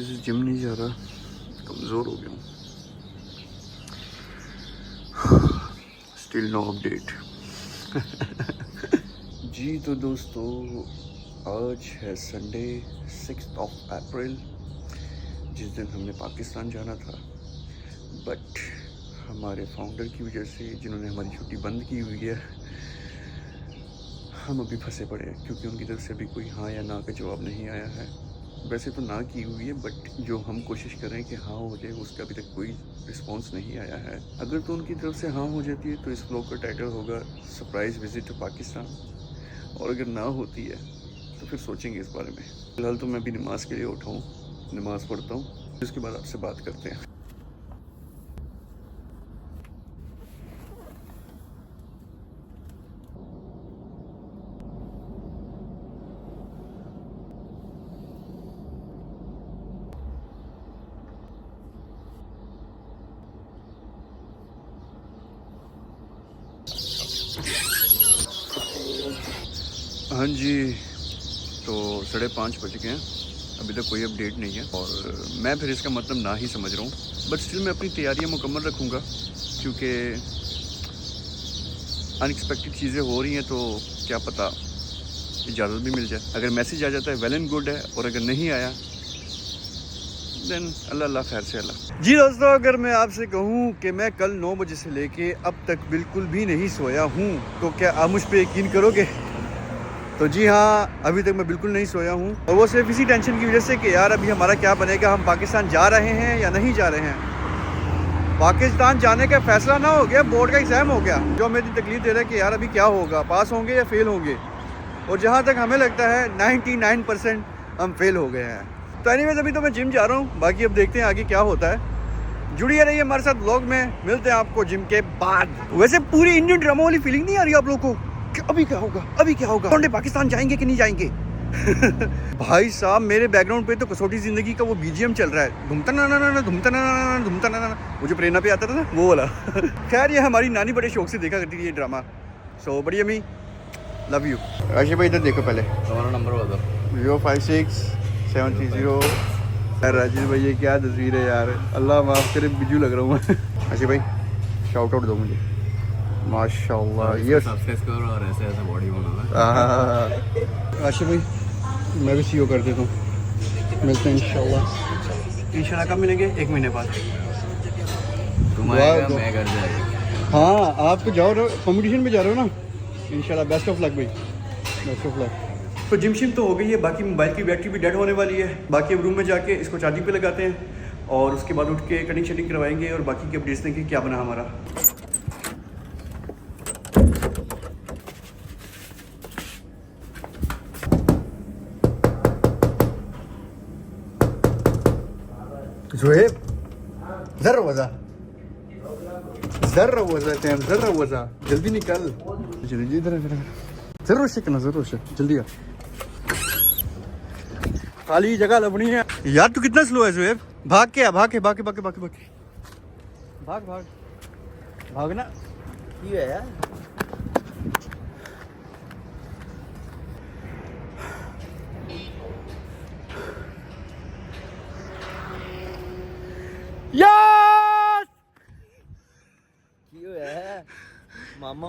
हफ्ते से जिम नहीं जा रहा, कमज़ोर हो गया हूँ। Still no update. जी तो दोस्तों, आज है संडे 6 अप्रैल, जिस दिन हमने पाकिस्तान जाना था, बट हमारे फाउंडर की वजह से, जिन्होंने हमारी छुट्टी बंद की हुई है, हम अभी फंसे पड़े हैं क्योंकि उनकी तरफ से अभी कोई हाँ या ना का जवाब नहीं आया है। वैसे तो ना की हुई है, बट जो हम कोशिश कर रहे हैं कि हाँ हो जाए, उसका अभी तक कोई रिस्पांस नहीं आया है। अगर तो उनकी तरफ से हाँ हो जाती है तो इस व्लॉग का टाइटल होगा सरप्राइज़ विजिट टू पाकिस्तान, और अगर ना होती है तो फिर सोचेंगे इस बारे में। फिलहाल तो मैं अभी नमाज़ के लिए उठा हूँ, नमाज़ पढ़ता हूँ, उसके बाद आपसे बात करते हैं। हाँ जी, तो 5:30 बज गए हैं, अभी तक कोई अपडेट नहीं है, और मैं फिर इसका मतलब ना ही समझ रहा हूँ। बट स्टिल मैं अपनी तैयारियाँ मुकम्मल रखूँगा, क्योंकि अनएक्सपेक्टेड चीज़ें हो रही हैं, तो क्या पता इजाज़त भी मिल जाए। अगर मैसेज आ जाता है वेल एंड गुड है, और अगर नहीं आया देन अल्लाह खैर से अल्लाह। जी दोस्तों, अगर मैं आपसे कहूँ कि मैं कल 9 बजे से लेके अब तक बिल्कुल भी नहीं सोया हूँ, तो क्या आप मुझ पर यकीन करोगे? तो जी हाँ, अभी तक मैं बिल्कुल नहीं सोया हूँ, और वो सिर्फ इसी टेंशन की वजह से कि यार अभी हमारा क्या बनेगा, हम पाकिस्तान जा रहे हैं या नहीं जा रहे हैं। पाकिस्तान जाने का फैसला ना हो गया, बोर्ड का एग्ज़ाम हो गया, जो हमें तकलीफ दे रहा है कि यार अभी क्या होगा, पास होंगे या फेल होंगे। और जहाँ तक हमें लगता है 99% हम फेल हो गए हैं। तो एनीवेज, अभी तो मैं जिम जा रहा हूँ, बाकी अब देखते हैं आगे क्या होता है। जुड़िए रहिए हमारे साथ, व्लॉग में मिलते हैं आपको जिम के बाद। वैसे पूरी इंडियन ड्रामा वाली फीलिंग नहीं आ रही आप लोगों को? अभी क्या होगा, अभी क्या होगा, वनडे पाकिस्तान जाएंगे कि नहीं जाएंगे? भाई साहब, मेरे बैकग्राउंड पे तो कसौटी जिंदगी का वो बीजीएम चल रहा है, धुमता ना ना ना धुमता ना ना धुमता ना ना, वो जो प्रेरणा पे आता था ना, वो वाला। खैर, ये हमारी नानी बड़े शौक से देखा करती थी ये ड्रामा। सो बड़ी अम्मी, लव यू। आशिफ भाई इधर देखो, पहले हमारा नंबर बता। 056730। राजीव भाई, ये क्या तस्वीर है यार, अल्लाह माफ़ करे, बिजू लग रहा हूँ मैं। आशिफ भाई शाउट आउट दो मुझे, माशाल्लाह। ये सब्सक्राइब करो और ऐसे ऐसे बॉडी बनाना। आशिफ भाई, मैं भी सीओ कर देता हूँ, मिलते हैं इंशाल्लाह। कब मिलेंगे? 1 महीने बाद। तुम आएगा, मैं घर जाएगा। हाँ, आप तो जाओ, कॉम्पिटिशन में जा रहे हो ना, इंशाल्लाह। बेस्ट ऑफ लक भाई, बेस्ट ऑफ लक। तो जिम शिम तो हो गई है, बाकी मोबाइल की बैटरी भी डेड होने वाली है। बाकी अब रूम में जाके इसको चार्जिंग पे लगाते हैं, और उसके बाद उठ के कटिंग शटिंग करवाएंगे, और बाकी की अपडेट्स देंगे क्या बना हमारा। ज़ुहैब, ज़रा वज़ा, जल्दी निकल, जल्दी इधर ज़रूर से करना, ज़रूर से जल्दी आ, खाली जगह लबनी है। यार तू कितना स्लो है ज़ुहैब, भाग के आ, भाग ना। ये है यार, यस क्यों है मामा?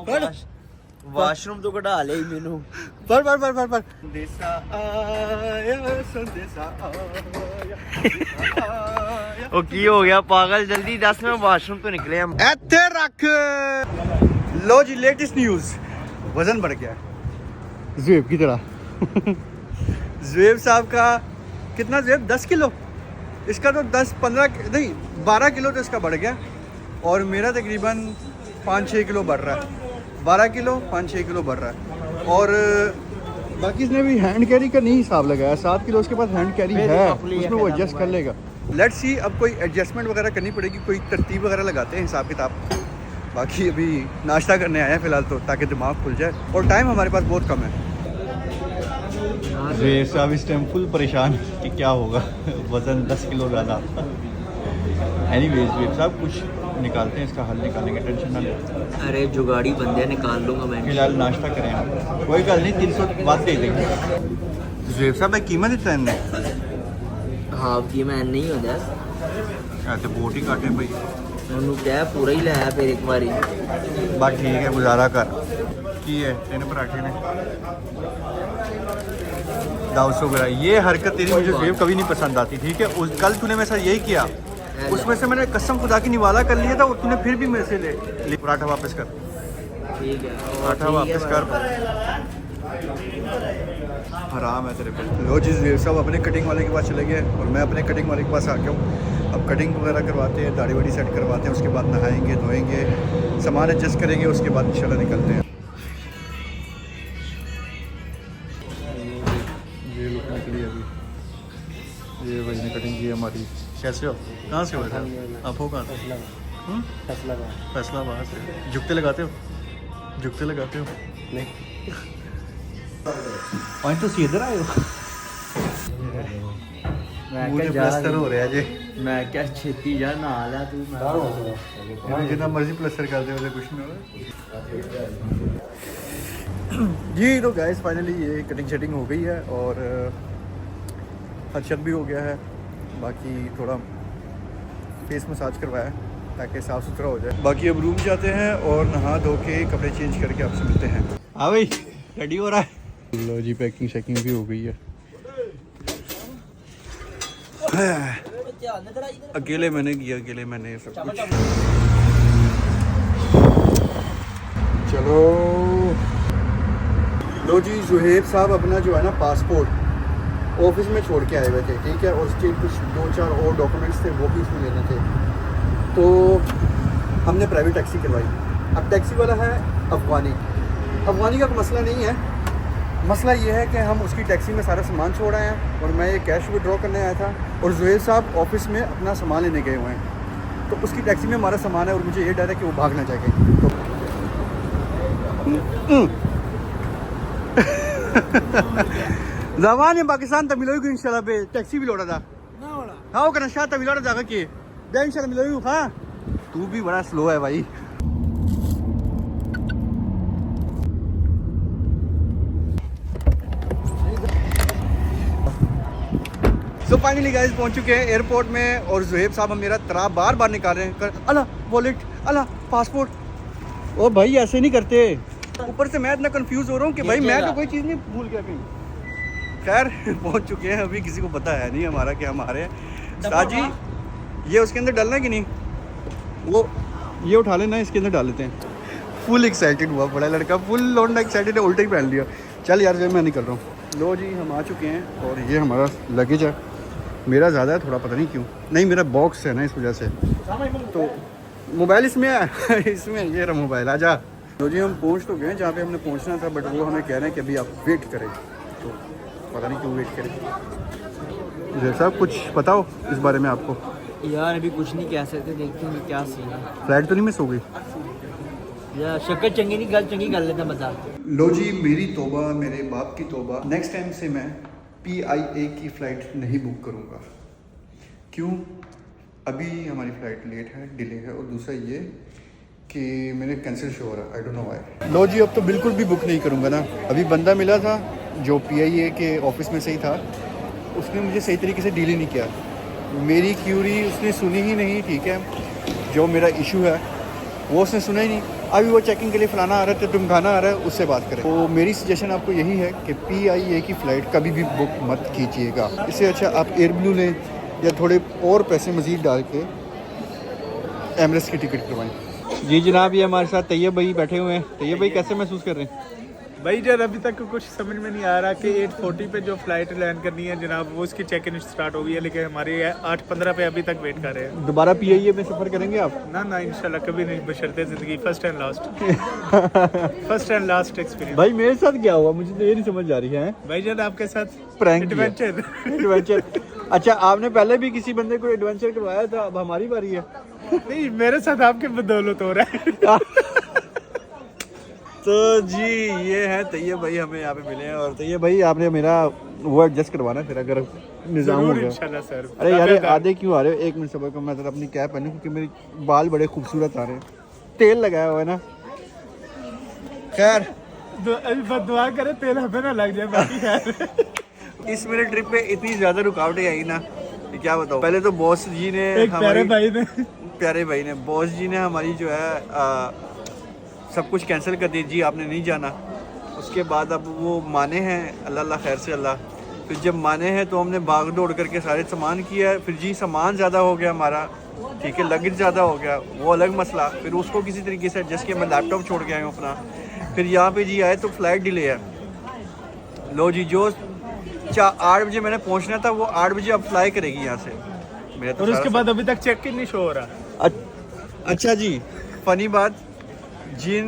वाशरूम तो कटा ले मैनू। पर संदेशा आया। ओ की हो गया पागल, जल्दी दस, मैं वाशरूम तो निकले हम। ऐथे रख लो जी, लेटेस्ट न्यूज़, वजन बढ़ गया ज़ुहैब की तरह। ज़ुहैब साहब का कितना, ज़ुहैब 10 किलो, इसका तो 10-15 नहीं 12 किलो तो इसका बढ़ गया, और मेरा तकरीबन 5-6 किलो बढ़ रहा है। 12 किलो 5-6 किलो बढ़ रहा है। और बाकी इसने भी हैंड कैरी का नहीं हिसाब लगाया, 7 किलो उसके पास हैंड कैरी है, उसमें वो एडजस्ट कर लेगा। लेट्स सी, अब कोई एडजस्टमेंट वगैरह करनी पड़ेगी, कोई तरतीब वगैरह लगाते हैं, हिसाब किताब। बाकी अभी नाश्ता करने आए हैं फ़िलहाल, तो ताकि दिमाग खुल जाए, और टाइम हमारे पास बहुत कम है। ज़ुहैब साहब इस टाइम फुल परेशान कि क्या होगा, वज़न 10 किलो ज़्यादा। एनीवेज ज़ुहैब साहब कुछ निकालते हैं, इसका हल निकालने की टेंशन ना लें। अरे जुगाड़ी बंदे निकाल लूंगा मैं। फिलहाल नाश्ता करें आप, कोई गल नहीं, 300 बात दे देंगे। ज़ुहैब साहब भाई कीमत इतना है, ਹਾਫ ਕੀ ਮੈਂ ਨਹੀਂ ਹੁੰਦਾ ਐ ਤੇ ਬਹੁਤ ਹੀ ਘੱਟ ਹੈ ਭਾਈ ਉਹਨੂੰ ਕਹਿ ਪੂਰਾ ਹੀ ਲੈ ਫਿਰ ਇੱਕ ਵਾਰੀ बस ठीक है गुजारा कर की है 3 पराठे ने 200 ग्राम ये हरकत तेरी मुझे जेब कभी नहीं पसंद आती ठीक है उस कल तूने मेरे साथ यही किया उसमें से मैंने कसम खुदा की निवाला कर लिया था और तूने फिर भी मेरे से ले पराठा वापस कर ठीक है पराठा वापस कर हराम है तेरे पे लो जी ज़ुबैर साहब अपने कटिंग वाले के पास चले गए और मैं अपने कटिंग वाले के पास आ गया हूँ अब कटिंग वगैरह करवाते हैं दाढ़ी वाड़ी सेट करवाते हैं उसके बाद नहाएंगे धोएंगे सामान एडजस्ट करेंगे उसके बाद इंशाल्लाह निकलते हैं ये लुक निकली अभी ये भाई ने कटिंग की हमारी कैसे हो कहाँ से हो आप हो कहाँ फैसलाबाद से जुगते लगाते हो नहीं पॉइंट तो इधर आए हो मुझे प्लास्टर हो रहा है जी मैं क्या छेती जा ना ला तू जितना मर्जी प्लास्टर कर दे कुछ नहीं होगा जी तो गाइस फाइनली ये कटिंग शेटिंग हो गई है और हर्षद भी हो गया है बाकी थोड़ा फेस मसाज करवाया है ताकि साफ़ सुथरा हो जाए बाकी अब रूम जाते हैं और नहा धो के कपड़े चेंज करके आपसे मिलते हैं हाँ भाई रेडी हो रहा है लो जी पैकिंग शैकिंग भी हो गई है अकेले मैंने किया अकेले मैंने सब कुछ चलो लो जी ज़ुहैब साहब अपना जो है ना पासपोर्ट ऑफिस में छोड़ के आए हुए थे ठीक है और उसके कुछ 2-4 और डॉक्यूमेंट्स थे वो भी उसमें लेने थे तो हमने प्राइवेट टैक्सी करवाई अब टैक्सी वाला है अफगानी का कोई मसला नहीं है मसला ये है कि हम उसकी टैक्सी में सारा सामान छोड़ आए हैं और मैं ये कैश विड्रॉ करने आया था और ज़ुहैब साहब ऑफिस में अपना सामान लेने गए हुए हैं तो उसकी टैक्सी में हमारा सामान है और मुझे ये डर है कि वो भाग ना जाए तो जवान पाकिस्तान तक मिलोगी इंशाल्लाह पे टैक्सी भी लौटा था हाँ वो करना शाह तक लौटा जाएगा कि दे इंशाल्लाह मिलोगी हाँ तू भी बड़ा स्लो है भाई तो फाइनली गाइस पहुंच चुके हैं एयरपोर्ट में और ज़ुहैब साहब हम मेरा तरा बार बार निकाल रहे हैं कर अल्लाह वॉलेट अल्लाह पासपोर्ट ओ भाई ऐसे नहीं करते ऊपर से मैं इतना कंफ्यूज हो रहा हूँ कि भाई मैं तो कोई चीज़ नहीं भूल गया कहीं खैर पहुंच चुके हैं अभी किसी को पता है नहीं हमारा कि हम आ रहे हैं साजी ये उसके अंदर डालना है कि नहीं वो ये उठा लेना इसके अंदर डाल लेते हैं फुल एक्साइटेड हुआ बड़ा लड़का फुल लौंडा एक्साइटेड है उल्टा ही पहन लिया चल यार जो मैं निकल रहा हूँ लो जी हम आ चुके हैं और ये हमारा लगेज है मेरा ज़्यादा है थोड़ा पता नहीं क्यों नहीं मेरा बॉक्स है ना इस वजह से तो मोबाइल इसमें है इसमें ये रहा मोबाइल आजा तो जी हम पहुंच तो गए जहाँ पे हमने पहुंचना था बट वो हमें कह रहे हैं कि अभी आप वेट करें तो पता नहीं क्यों वेट करें जी साहब कुछ पता हो इस बारे में आपको यार अभी कुछ नहीं कह सकते देखते हैं क्या सीन है फ्लाइट तो नहीं मिस हो गई यार शक्ल चंगी नहीं गल चंगी कर लेता बता लो जी मेरी तौबा मेरे बाप की तौबा नेक्स्ट टाइम से मैं PIA की फ़्लाइट नहीं बुक करूँगा क्यों अभी हमारी फ़्लाइट लेट है डिले है और दूसरा ये कि मैंने कैंसिल शो हो रहा है आई डोंट नो व्हाई लो जी अब तो बिल्कुल भी बुक नहीं करूँगा ना अभी बंदा मिला था जो PIA के ऑफिस में से ही था उसने मुझे सही तरीके से डील ही नहीं किया मेरी क्यूरी उसने सुनी ही नहीं ठीक है जो मेरा इशू है वो उसने सुना ही नहीं अभी वो चेकिंग के लिए फलाना आ रहा है ढुमकाना आ रहा है उससे बात करें तो मेरी सजेशन आपको यही है कि PIA की फ़्लाइट कभी भी बुक मत कीजिएगा इससे अच्छा आप एयरब्लू लें या थोड़े और पैसे मज़ीद डाल के एमरेट्स की टिकट करवाएं जी जनाब ये हमारे साथ तैयब भाई बैठे हुए हैं तैयब भाई कैसे महसूस कर रहे हैं भाई जब अभी तक कुछ समझ में नहीं आ रहा कि 8:40 पे जो फ्लाइट लैंड करनी है जनाब वो उसकी चेक इन स्टार्ट हो गई है लेकिन हमारी 8:15 पे अभी तक वेट कर रहे हैं दोबारा PIA में सफ़र करेंगे आप ना इंशाल्लाह कभी नहीं बशर्ते ज़िंदगी फर्स्ट एंड लास्ट एक्सपीरियंस भाई मेरे साथ क्या हुआ मुझे तो ये नहीं समझ आ रही है भाई जब आपके साथ प्रैंक एडवेंचर अच्छा आपने पहले भी किसी बंदे को एडवेंचर करवाया था अब हमारी बारी है नहीं मेरे साथ आपके बदौलत हो रहा है तो जी ये है तैयब भाई हमें यहाँ पे मिले हैं और तैयब भाई आपने मेरा वो एडजस्ट करवाना फिर अगर निज़ाम हो गया इंशाल्लाह सर अरे यार आधे क्यों आ रहे हो एक मिनट सबर को मैं तो अपनी कैप पहनूं क्योंकि मेरे बाल बड़े खूबसूरत आ रहे हैं तेल लगाया हुआ है ना खैर दुआ करे तेल हमें ना लग जाए बाकी खैर इस मेरे ट्रिप पे इतनी ज़्यादा रुकावटें आई ना कि क्या बताऊँ। पहले तो बॉस जी ने एक प्यारे भाई ने बॉस जी ने हमारी जो है सब कुछ कैंसिल कर दी, जी आपने नहीं जाना। उसके बाद अब वो माने हैं, अल्लाह अल्लाह खैर से अल्लाह। फिर जब माने हैं तो हमने भाग दौड़ करके सारे सामान किया है। फिर जी सामान ज़्यादा हो गया हमारा, ठीक है, लगेज ज़्यादा हो गया, वो अलग मसला। फिर उसको किसी तरीके से एडजस्ट किया, मैं लैपटॉप छोड़ के आया हूँ अपना। फिर यहाँ पे जी आए तो फ्लाइट डिले है। लो जी, जो 8 बजे मैंने पहुँचना था वो 8 बजे अब फ्लाई करेगी यहाँ से। मेरा तो और उसके बाद अभी तक चेक इन नहीं शो हो रहा। अच्छा जी, फ़नी बात, जिन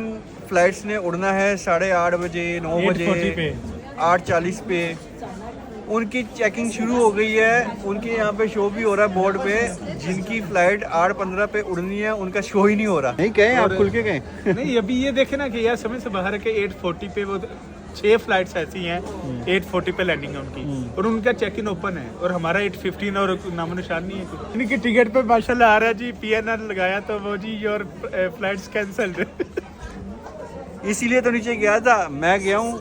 फ्लाइट्स ने उड़ना है 8:30 बजे, 9 बजे, 8:40 पे, उनकी चेकिंग शुरू हो गई है। उनके यहाँ पे शो भी हो रहा है बोर्ड पे। जिनकी फ्लाइट 8:15 पे उड़नी है उनका शो ही नहीं हो रहा। नहीं कहे आप खुल के कहें। नहीं, अभी ये देखे ना कि यार समय से बाहर है कि 8:40 पे वो 6 फ्लाइट्स ऐसी हैं 8:40 पे लैंडिंग है उनकी, और उनका चेक इन ओपन है, और हमारा 8:15 और नामो निशान नहीं है। इनकी टिकट पे माशाल्लाह आ रहा है जी PNR लगाया तो वो जी योर फ्लाइट्स कैंसल्ड। इसीलिए तो नीचे गया था। मैं गया हूँ,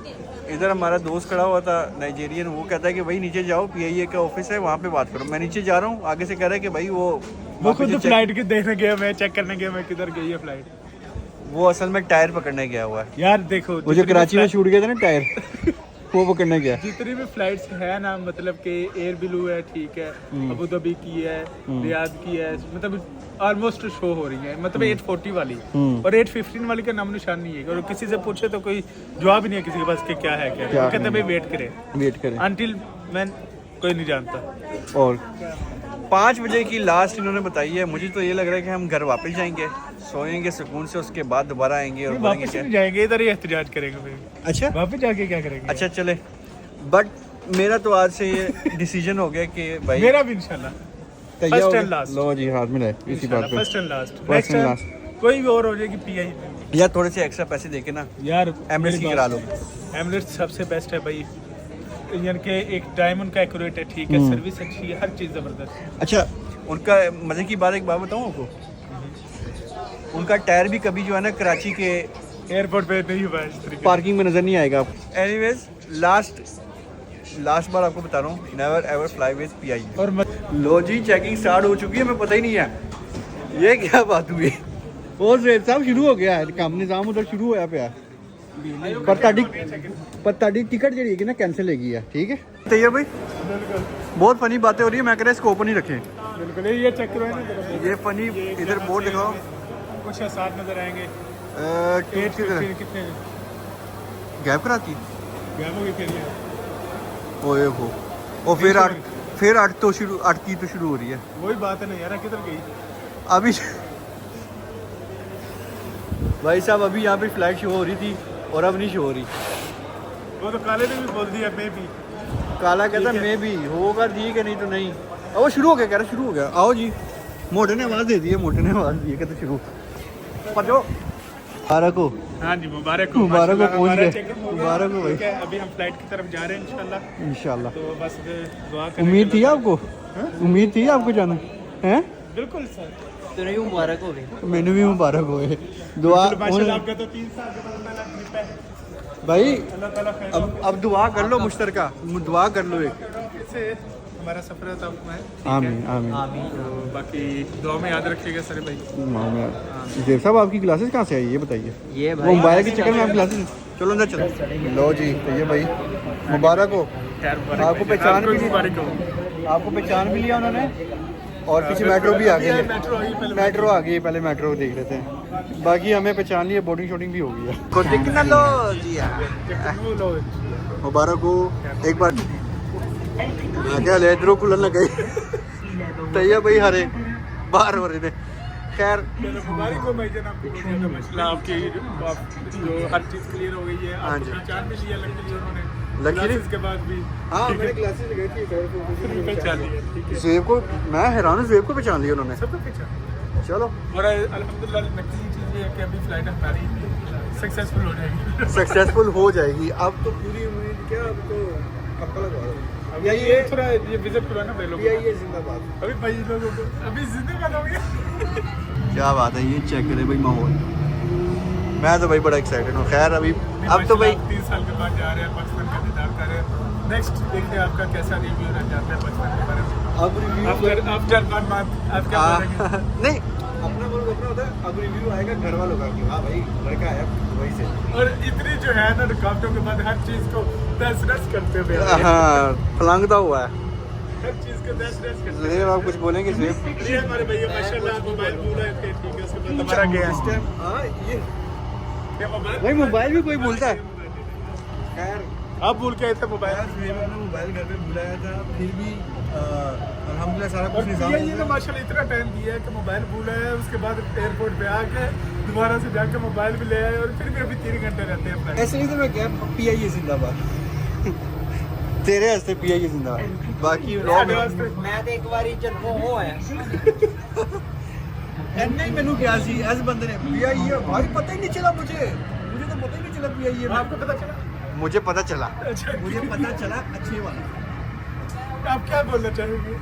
इधर हमारा दोस्त खड़ा हुआ था नाइजीरियन, वो कहता है कि भाई नीचे जाओ, PIA का ऑफिस है वहाँ पे बात करो। मैं नीचे जा रहा हूँ, आगे से कह रहा है कि भाई वो खुद फ्लाइट की देखने गया, मैं चेक करने गया, मैं किधर गई है फ्लाइट। वो असल में टायर पकड़ने गया हुआ है यार। देखो वो जो कराची में छूट गया था ना टायर वो पकड़ने गया। जितनी भी फ्लाइट्स है ना, मतलब कि एयर ब्लू है, ठीक है, अबू धाबी की है, रियाद की है, मतलब ऑलमोस्ट शो हो रही है, मतलब 8:40 वाली और 8:15 वाली का नाम निशान नहीं है। और किसी से पूछे तो कोई जवाब ही नहीं है किसी के पास कि क्या है क्या, वो कहते भाई वेट करें अनटिल मैं कोई नहीं जानता। और 5 बजे की लास्ट इन्होंने बताई है। मुझे तो ये लग रहा है कि हम घर वापस जाएंगे, सोएंगे सुकून से, उसके बाद दोबारा आएंगे और बोलेंगे वापस नहीं जाएंगे, इधर ही एहतजाज करेंगे फिर। अच्छा, वापस जाके क्या करेंगे? अच्छा चले। बट मेरा तो आज से ये डिसीजन हो गया कि भाई मेरा भी इंशाल्लाह फर्स्ट एंड लास्ट। लो जी, हाथ मिलाए इसी बात पे। First and last, first and last. कोई भी और हो जाएगी PI। यार थोड़े से एक्स्ट्रा पैसे देके ना यार एमरेट्स की करा लो। एमरेट्स सबसे बेस्ट है भाई, यानी कि एक टाइम उनका एक्यूरेट है, ठीक है, सर्विस अच्छी है, हर चीज़ ज़बरदस्त। अच्छा, उनका मज़े की बात एक बात बताऊँ आपको, उनका टायर भी कभी जो है ना कराची के एयरपोर्ट पे नहीं हुआ इस तरीके। पार्किंग में नज़र नहीं आएगा आपको। एनीवेज, लास्ट बार आपको बता रहा हूँ, never ever fly with PI। और लो जी, चेकिंग स्टार्ट हो चुकी है, हमें पता ही नहीं है ये क्या बात हुई। और रेट साहब शुरू हो गया है, काम निज़ाम उधर शुरू होया पे पर ताड़ी टिकट जी है ना कैंसिल हैगी है, ठीक है तैयार भाई। बहुत फनी बातें हो रही है, मैं कह रहा इसको ओपन ही रखें। बिल्कुल ये चेक करो ना, ये फनी इधर बोर्ड दिखाओ, कुछ साथ नजर आएंगे। कितने गैप कराती गैप हो गई फिर ये? ओए हो, और फिर 8 तो शुरू, 8 की तो शुरू हो रही है। वही बात है ना यार, किधर गई अभी भाई साहब अभी यहाँ पे फ्लाइट शो हो रही थी और अब नहीं शो हो रही। वो तो काले ने भी बोल दिया मैं भी। काला कहता मैं भी, होगा ठीक है नहीं तो नहीं। अब वो शुरू हो गया, कह रहा शुरू हो गया। आओ जी, मोटे ने आवाज़ दे दी है, मोटे ने आवाज़ दी है, कहते शुरू पर जो मुबारक हो। हाँ जी, मुबारक हो, पहुँच गए, मुबारक हो भाई। अभी हम फ्लाइट की तरफ जा रहे हैं इंशाल्लाह। तो बस दुआ करें। उम्मीद थी आपको, उम्मीद थी आपको जाना है? बिल्कुल सर, तेरे भी मुबारक हो गई। मैंने भी मुबारक हो गए। दुआ आपका तो 3 साल के बाद पहला ट्रिप है भाई, अल्लाह ताला खैर अब दुआ कर लो, मुश्तरका दुआ कर लो एक से हमारा सफर है तब में। आमीन आमीन। तो बाकी दुआ में याद रखिएगा सर भाई। देव साहब आपकी क्लासेस कहाँ से आई ये बताइए? ये वो भाई मोबाइल के चक्कर में आपकी क्लासेस। चलो अंदर चलो। लो जी, तो ये भाई मुबारक हो, आपको पहचान भी मुबारक हो। आपको पहचान भी लिया उन्होंने, और पीछे मेट्रो भी आ गई है। मेट्रो आ गई है, पहले मेट्रो देख रहे थे, बाकी हमें पहचान लिया, बोर्डिंग शूटिंग भी हो गई है। को टिकट लो जी, मुबारक हो एक बार। मैं क्या ले इधरों खुलन लग गई तैयार भाई, हरे बाहर हो रहे थे। खैर मुबारक हो भाई जान, आपको बहुत ज़्यादा मसला आपकी जो हर चीज़ क्लियर हो गई है। हाँ जी, पहचान भी लिया लड़की उन्होंने लड़की के बाद भी। हाँ, मैंने क्लासेस गई थी, पहचान लिया, ठीक है। ज़ेब को मैं हैरान हूँ, ज़ेब को पहचान लिया उन्होंने। सबको पहचान। चलो, और अल्हम्दुलिल्लाह नकली चीज़ ये है कि अभी फ्लाइट हमारी सक्सेसफुल हो जाएगी। सक्सेसफुल हो जाएगी। अब तो पूरी उम्मीद, क्या अब तो पक्का लगा रहा हूँ। अब ये थोड़ा ये विजिट करो ना भाई लोगों को। ये जिंदाबाद। अभी भाई लोगों को अभी जिंदाबाद हो गया। क्या बात है, ये चेक करें भाई माहौल। मैं तो भाई बड़ा एक्साइटेड हूँ। खैर अभी अब तो भाई 3 साल के बाद जा रहे हैं, पाकिस्तान का दीदार कर रहे हैं। नेक्स्ट देखते हैं आपका कैसा रिव्यू रह जाता है पाकिस्तान के बारे में। अब रिव्यू आफ्टर 1 month आप क्या बोलेंगे? नहीं, अपना बोल अपना होता है, अब रिव्यू आएगा घर वालों का कि हाँ भाई लड़का आया वही से। और इतनी जो है ना रुकावटों के बाद हर चीज को दस करते हुए हाँ, फलांगता हुआ है। हर चीज को दस करते ज़ुहैब आप कुछ बोलेंगे ज़ुहैब? ये हमारे भैया माशाल्लाह मोबाइल भूला है, ठीक है उसके बाद हमारा गया इस टाइम हाँ ये क्या मोबाइल भाई मोबाइल भी कोई भूलता है। खैर आप भूल के आए थे मोबाइल। ज़ुहैब ने मोबाइल घर पे भुलाया था, फिर भी अल्हम्दुलिल्लाह सारा और कुछ निजाम ये हो तो गया। माशाल्लाह इतना टाइम दिया है कि मोबाइल भूला है, उसके बाद एयरपोर्ट पे आके दोबारा से जाके मोबाइल भी ले आए और फिर भी अभी 3 घंटे रहते हैं फ्लाइट। ऐसे नहीं तो मैं क्या PIA जिंदाबाद तेरे हस्ते PIA जिंदाबाद बाकी ਸਾਡੇ ਵਾਸਤੇ ਮੈਂ ਤੇ ਇੱਕ ਵਾਰੀ ਜਦ ਹੋ ਆਇਆ ਐਨਾ ਹੀ ਮੈਨੂੰ ਕਿਹਾ ਸੀ ਇਸ ਬੰਦੇ ਨੇ PIA भाई पता ही नहीं चला मुझे तो पता ही नहीं चला PIA में। आपको पता चला? मुझे पता चला अच्छा मुझे पता चला अच्छे वाला आप क्या बोलना चाहेंगे?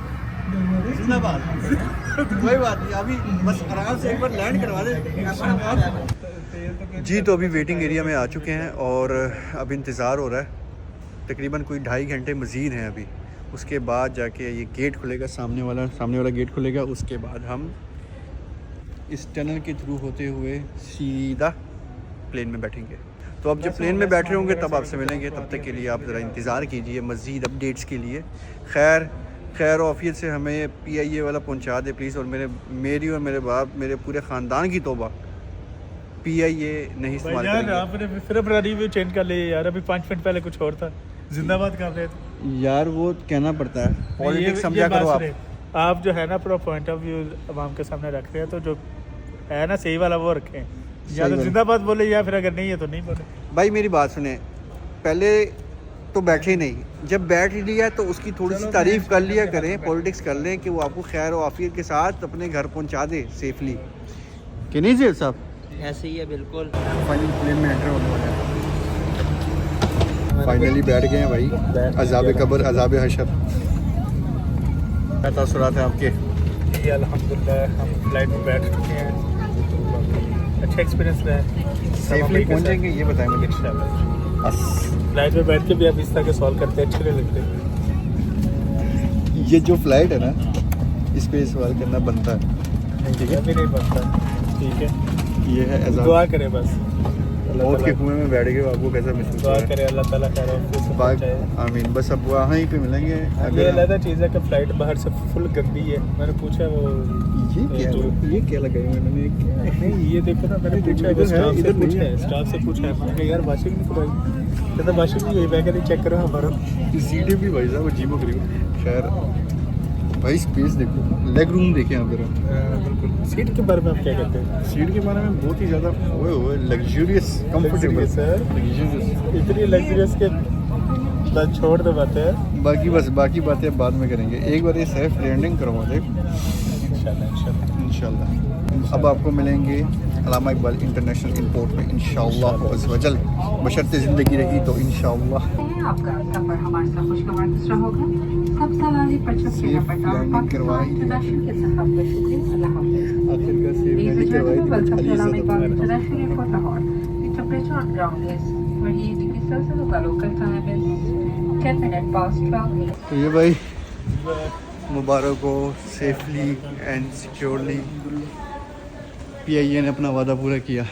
जिंदाबाद कोई बात नहीं अभी बस आराम से एक बार लैंड करवा दे। जी तो अभी वेटिंग एरिया में आ चुके हैं और अब इंतज़ार हो रहा है, तकरीबन कोई 2.5 घंटे मज़ीद हैं अभी। उसके बाद जाके ये गेट खुलेगा, सामने वाला गेट खुलेगा। उसके बाद हम इस टनल के थ्रू होते हुए सीधा प्लेन में बैठेंगे। तो अब जब प्लेन में बैठ रहे होंगे तब आपसे मिलेंगे, तब तक के लिए आप ज़रा इंतज़ार कीजिए मज़ीद अपडेट्स के लिए। खैर ऑफियत से हमें PIA वाला पहुंचा दे प्लीज़। और मेरी और मेरे बाप मेरे पूरे ख़ानदान की तौबा PIA नहीं इस्तेमाल यार करेंगे। आपने फिर अपना रिव्यू चेंज कर लिया यार, अभी 5 मिनट पहले कुछ और था, जिंदाबाद कर रहे थे। यार वो कहना पड़ता है, पॉलिटिक्स समझा ये करो बात आप। सुने, आप जो है ना पूरा पॉइंट ऑफ व्यू आवाम के सामने रख रहे हैं, तो जो है ना सही वाला वो रखें, या तो वाला। जिंदाबाद बोले या फिर अगर नहीं है तो नहीं बोले। भाई मेरी बात सुने, पहले तो बैठे नहीं, जब बैठ लिया तो उसकी थोड़ी सी तारीफ़ कर लिया करें, पॉलिटिक्स कर लें कि वो आपको खैर और आफियत के साथ अपने घर पहुंचा दे सेफली, कि नहीं ज़ेब साहब? ऐसे ही है बिल्कुल। फाइनली प्लेन में एंटर होने वाले हैं। फाइनली बैठ गए हैं भाई। अज़ाब कब्र अज़ाब हशर क्या तासुरात हैं आपके? ये अल्हम्दुलिल्लाह हम फ्लाइट में बैठ चुके हैं, अच्छा एक्सपीरियंस रहा है। सेफली पहुंचेंगे ये बताएं मुझे। इंशाल्लाह बस फ्लाइट में बैठ के भी आप इस तरह के सॉल्व करते हैं, अच्छे नहीं लगते। ये जो फ्लाइट है ना, इस पे सवाल करना बनता है। ठीक है, अभी नहीं बनता, ठीक है। ये है दुआ करें बस, मौत के कुएं में बैठ गए, आपको कैसा महसूस हो दुआ रहा है? करें अल्लाह ताला खैर से पहुंचाए। आमीन। बस अब वहाँ ही पे मिलेंगे। ये अगर अलग चीज़ है कि फ्लाइट बाहर से फुल गंदी है। मैंने पूछा वो ये क्या लगाए हुए मैंने? नहीं ये देखो ना, मैंने पूछा इधर है, स्टाफ से इधर नहीं पूछा है। है, स्टाफ से पूछा है, मैंने कहा यार वाशिंग नहीं करवाई, कहता वाशिंग नहीं हुई, मैं कहती चेक करो हमारा। सीटें भी भाई साहब अजीब गरीब। खैर भाई स्पेस देखो, लेग रूम देखें आप जरा। बिल्कुल। सीट के बारे में आप क्या कहते हैं? सीट के बारे में बहुत ही ज़्यादा ओए लग्जूरियस, कंफर्टेबल सर, लग्जूरियस। इतनी लग्जरियस के बस छोड़ दो बातें, बाकी बातें बाद में करेंगे। एक बार ये सेफ लैंडिंग करवा दे इंशाल्लाह। इंशाल्लाह। अब आपको मिलेंगे अल्लामा इकबाल इंटरनेशनल एयरपोर्ट में इंशाअल्लाह वजल, बशर्ते ज़िंदगी रही तो इंशाअल्लाह। आपका सफर हमारे साथ खुशगवार गुजरा होगा। सब सलामी Safe landing करवाई है। इंटरनेशनल के साथ आपका शुक्रिया। अल्लाह हाफ़िज़। आखिरकार सेफ Ladies and लैंडिंग करवाई gentlemen, थी, welcome to खाली Al ज़्यादा Iqbal International Airport, Lahore. The temperature on ground is 28 degrees Celsius. The local time is 10 minutes past 12 a.m. तो ये भाई मुबारक हो, सेफली एंड सिक्योरली PIA ने अपना वादा पूरा किया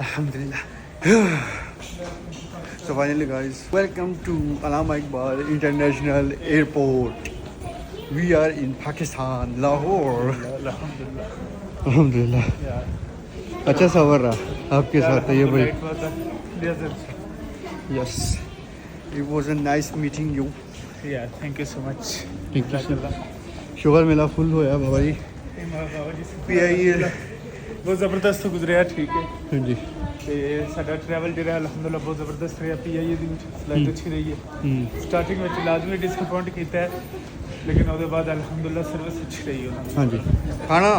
अल्हम्दुलिल्लाह। So finally guys, welcome to Allama Iqbal International Airport. We are in Pakistan, Lahore. अल्हम्दुलिल्लाह। अच्छा सफर रहा आपके साथ है ये भाई। Yes, it was a nice meeting you. Yeah, thank you so much. Thank you so much. Sugar Mela full होया भाई। PIA बहुत ज़बरदस्त गुजरिया, ठीक है। हाँ जी। ਤੇ ਸਾਡਾ ਟਰੈਵਲ ਜਿਹੜਾ ਅਲਹਮਦੁਲਿਲਾ ਬਹੁਤ ਜ਼ਬਰਦਸਤ ਰਿਹਾ। PIA ਦੀ ਵਿੱਚ ਫਲਾਈਟ ਅੱਛੀ ਰਹੀ ਹੈ। ਸਟਾਰਟਿੰਗ ਵਿੱਚ ਲਾਜ਼ਮੀ ਡਿਸਅਪॉइंट ਕੀਤਾ ਹੈ, लेकिन ਉਹਦੇ ਬਾਅਦ अल्हम्दुलिल्लाह सर्विस अच्छी रही ਉਹਨਾਂ ਦੀ। हाँ जी। खाना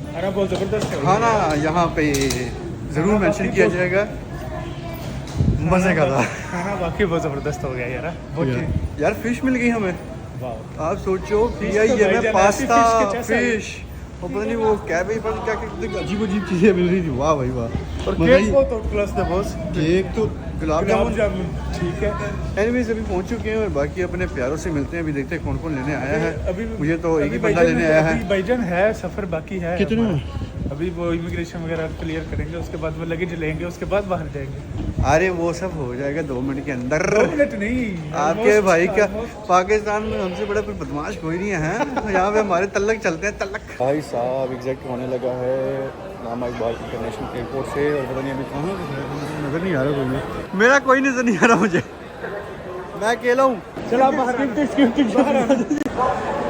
खाना बहुत ज़बरदस्त है। खाना यहाँ पे ज़रूर मेंशन किया जाएगा, मज़े का था। खाना वाकई बहुत ज़बरदस्त हो गया यार, बहुत यार फिश मिल गई हमें। वाह। आप सोचो Fish तो PIA में भाईजान ऐसी पास्ता, fish के जैसा ही। फिश, और पता नहीं वो कैब है, पता नहीं क्या क्या अजीब अजीब चीज़ें मिल रही थी। वाह भाई वाह। और मजा केक ही- को तो प्लस द बॉस केक तो गुलाब जामुन। जामुन ठीक है। एनीवेज अभी पहुंच चुके हैं और बाकी अपने प्यारों से मिलते हैं। अभी देखते हैं कौन कौन लेने आया है। अभी मुझे तो एक ही अभी बंदा भाईजान- लेने आया है। अभी भाईजान है, सफर बाकी है कितने? हमारा। अभी वो इमिग्रेशन वगैरह क्लियर करेंगे, उसके बाद वो लगेज लेंगे, उसके बाद बाहर जाएंगे। अरे वो सब हो जाएगा 2 मिनट के अंदर। 2 मिनट नहीं, आपके almost- भाई का almost- पाकिस्तान में हमसे बड़ा कोई बदमाश कोई नहीं है। यहाँ पे हमारे तल्लक चलते हैं, तल्लक। भाई साहब एग्जैक्ट होने लगा है नामा इकबाल इंटरनेशनल एयरपोर्ट से, और पता नहीं अभी कहाँ नजर नहीं आ रहा कोई। मेरा कोई नजर नहीं आ रहा मुझे, मैं अकेला हूँ। चलो आप बाहर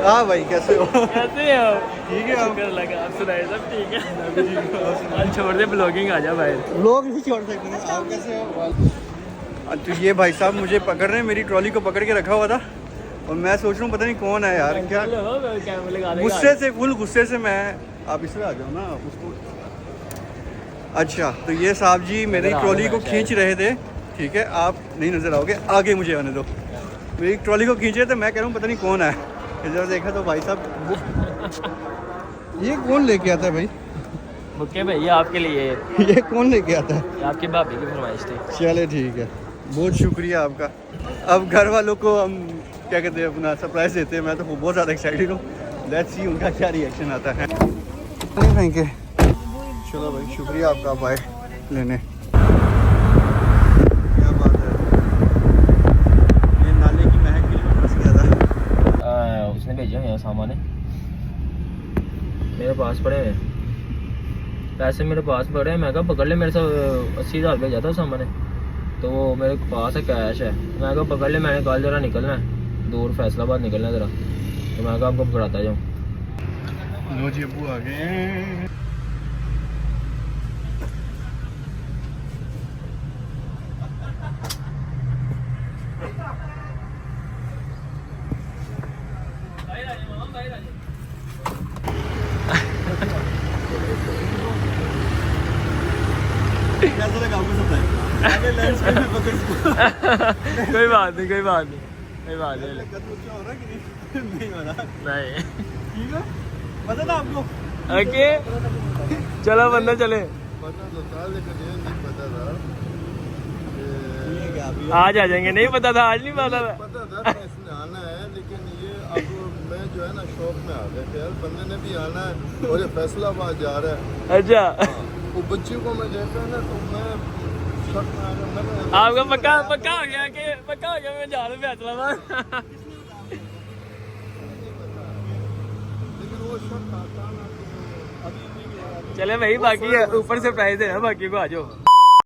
हाँ भाई कैसे हो? कैसे हो? ठीक है। आप लगा आप सुनाए सब ठीक है। छोड़ दे ब्लॉगिंग आ जा भाई। लोग नहीं छोड़ सकते ना। आप कैसे हो? तो ये भाई साहब मुझे पकड़ रहे हैं, मेरी ट्रॉली को पकड़ के रखा हुआ था और मैं सोच रहा हूँ पता नहीं कौन है यार। क्या गुस्से से, फुल गुस्से से मैं, आप इसमें आ जाओ ना उसको। अच्छा तो ये साहब जी मेरी ट्रॉली को खींच रहे थे, ठीक है, आप नहीं नजर आओगे, आगे मुझे आने दो। मेरी ट्रॉली को खींच रहे थे, मैं कह रहा हूँ पता नहीं कौन है। इधर देखा तो भाई साहब ये कौन लेके आता है भाई? बुके भैया आपके लिए, ये कौन लेके आता है? आपकी भाभी की फरमाइश थी। चले ठीक है, बहुत शुक्रिया आपका। अब घर वालों को हम क्या कहते हैं अपना सरप्राइज देते हैं। मैं तो बहुत ज़्यादा एक्साइटेड हूँ, लेट्स सी उनका क्या रिएक्शन आता है। नहीं फेंके, चलो भाई शुक्रिया आपका, बाय लेने। क्या बात है, ये नाले की महक के लिए फंस गया था। उसने भेजा है सामान मेरे पास पड़े हैं, पैसे मेरे पास पड़े हैं। मैं कहा पकड़ ले, मेरे से 80,000 भेजा था सामान, तो वो मेरे पास है, कैश है। मैं कहा पकड़ ले, मैंने कल जरा निकलना है दूर, फैसलाबाद निकलना है जरा, तो मैं कहा आपको पकड़ाता जाऊँ। लो जी अब्बू आ गए हैं। कैसा लगा आपको सब? आगे लेंस पे भी पकड़ कोई बात नहीं, कोई बात नहीं, कोई बात नहीं। हो रहा कि नहीं हो रहा? नहीं ठीक है, पता था आपको? ओके चलो बंदा चले, पता तो था लेकिन ये नहीं पता था ये क्या अभी आज आ जाएंगे। नहीं पता था, आज नहीं पता था। पता था इसने आना है, लेकिन ये अब मैं जो है ना शौक में आ गया कि यार बंदे ने भी आना है और ये फैसलाबाद जा रहा है। अच्छा वो बच्ची को मैं देखा ना तो मैं शक में आ गया। मैंने आपका पक्का हो गया कि पक्का हो गया मैं जा रहा हूँ फैसलाबाद। लेकिन वो शक आता ना तो अभी नहीं गया। चले भाई, बाकी ऊपर सरप्राइज है ना, बाकी को आ जाओ।